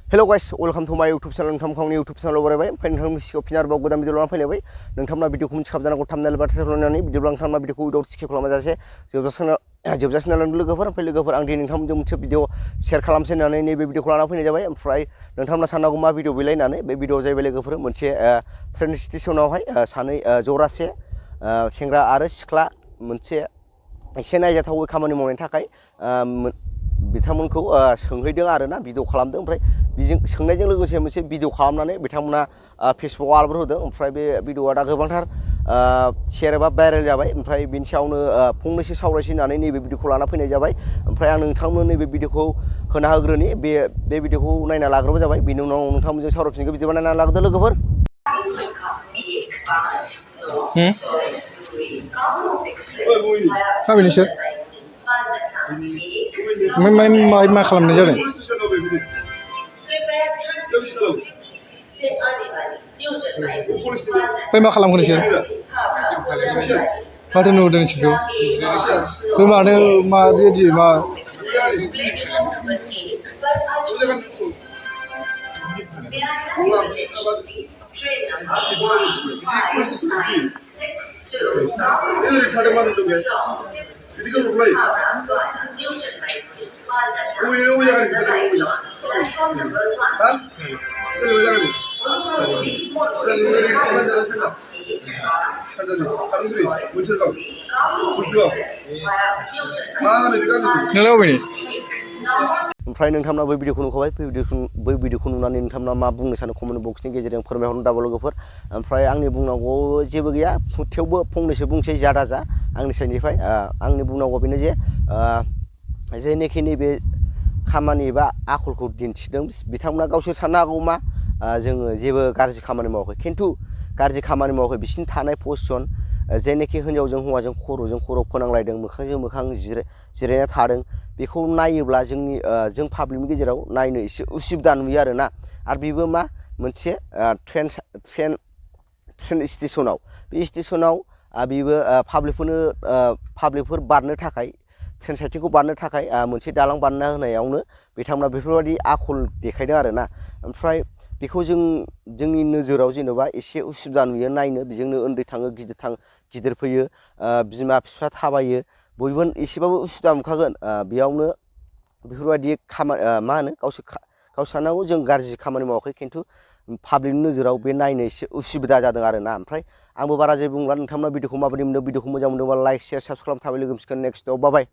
Hello guys, welcome to my YouTube channel. नोंथांमोननि YouTube channel बरायबाय ओमफ्राय नोंथांमोननि सिगाङाव फिन आरोबाव गोदान भिडिअ लानानै फैलायबाय नोंथांमोना भिडिअखौ मिथिखाब जानांगौ थाम्बनेल बा टाइटेल होनानै भिडिअ नोंथांमोना भिडिअखौ उइदाउट स्किप खालामाजासे जोबजासिम नायलांदो लोगोफोर आं दिनै नोंथांमोनजों मोनसे भिडिअ शेयार खालामसै होननानै नैबे भिडिअखौ लाना फैनाय जाबाय ओमफ्राय नोंथांमोना साननांगौ मा भिडिअ बेलाय होननानै बे भिडिअ जाहैबाय लोगोफोर मोनसे ट्रेन स्टेशनावहाय सानै जरासे सेंग्रा आरो सिख्ला मोनसे एसे नायजाथावै खामानि मावनायनि थाखाय बिथांमोनखौ सोंहैदों आरोना भिडिअ खालामदों ओमफ्राय बेजों सोंनायजों लोगोसे मोनसे भिडिअ खालामनानै बिथांमोना फेसबुकआव आपल'ड होदों ओमफ्राय बे भिडिअआ दा गोबांथार शेयार एबा भाइरेल जाबाय ओमफ्राय बिनि सायावनो फंनैसो सावरायसै होननानै नैबे भिडिअखौ लाना फैनाय जाबाय ओमफ्राय आं नोंथांमोननो नैबे भिडिअखौ होना होग्रोनि बे भिडिअखौ नायना लाग्रोबानो जाबाय बिनि उनाव नोंथांमोनजों सावरायफिनगोन बिदिबा नायना लाग्रोदो लोगोफोर मा खालामनाय जादों बै मा खालामगोन नोंसोर माथो नुदों नोंसोरखौ बै मानो मा बेबायदि मा ओमफ्राय नोंथांमोना बै भिडिअखौ नुखाबाय बै भिडिअखौ नुनानै नोंथांमोना मा बुंनो सानो कमेन्ट बक्सनि गेजेरजों फोरमायहरनो दाबो लोगोफोर ओमफ्राय आंनि बुंनांगौ जेबो गैया थेवबो फंनैसो बुंसै जादा जा आंनि साइडनिफ्राय आंनि बुंनांगौ बेनो जे जेनोखि नैबे खामानि एबा आखलखौ दिन्थिदों बिथांमोना गावसोर साननो हागौ मा जोङो जेबो गाज्रि खामानि मावाखै खिन्थु गाज्रि खामानि मावाखै बिसिनि थानाय पजिसन जेनोखि हिन्जावजों हौवाजों खर'जों खर' फोनांलायदों मोखांजों मोखां जिरायना थादों बेखौ नायोब्ला जों पाब्लिकनि गेजेराव नायनो एसे उसुबिदा नुयो आरोना आरो बेबो मा मोनसे ट्रेन स्टेशनाव बे स्टेशनाव बेबो पाब्लिकफोर बारनो थाखाय ट्रेन साइटिंखौ बारनो थाखाय मोनसे दालां बानायना होनायावनो बिथांमोना बेफोरबायदि आखल देखायदों आरोना ओमफ्राय बेखौ जोंनि नोजोराव जेनेबा एसे उसुबिदा नुयो नायनो बेजोंनो उन्दै थाङो गिदिर फैयो बिमा बिफा थाबायो बयबो एसेबाबो उसुबिदा मोनखागोन बेयावनो बेफोरबायदि मा होनो गावसोर साननांगौ जों गाज्रि खामानि मावाखै खिन्थु पाब्लिकनि नोजोराव बे नायनो एसे उसुबिदा जादों आरोना ओमफ्राय आंबो बारा जेबो बुंला नोंथांमोना भिडिअखौ माबायदि मोनदों भिडिअखौ मोजां मोनदोंबा लाइक शेयार साबस्क्राइब थाबाय लोगो मोनसिगोन नेक्स्टआव बाय